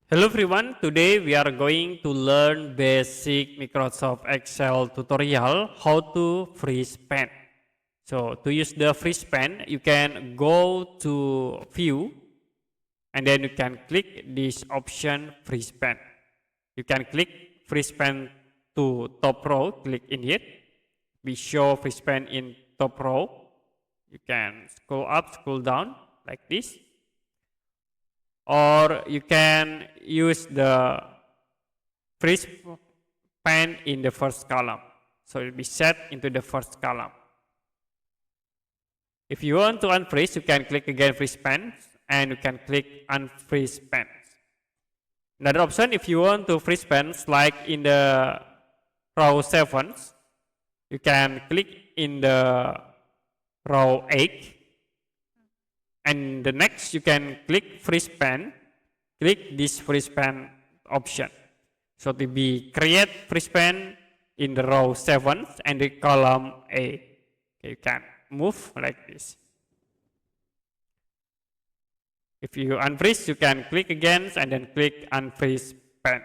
Hello everyone, today we are going to learn basic Microsoft Excel tutorial how to freeze pen. So to use the freeze pen, you can go to view and then you can click this option freeze pen. You can click freeze pen to top row, click in it. We show freeze pen in top row. You can scroll up, scroll down like this. Or you can use the freeze pen in the first column. So it will be set into the first column. If you want to unfreeze, you can click again freeze pen and you can click unfreeze pen. Another option, if you want to freeze pens like in the row 7, you can click in the row 8. And the next you can click freeze pen, click this freeze pen option. So to be create freeze pen in the row 7 and the column A. Okay, you can move like this. If you unfreeze, you can click again and then click unfreeze pen.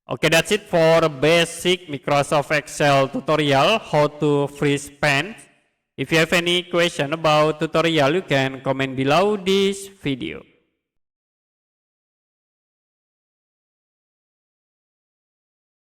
Okay, that's it for basic Microsoft Excel tutorial how to freeze pen. If you have any question about tutorial, you can comment below this video.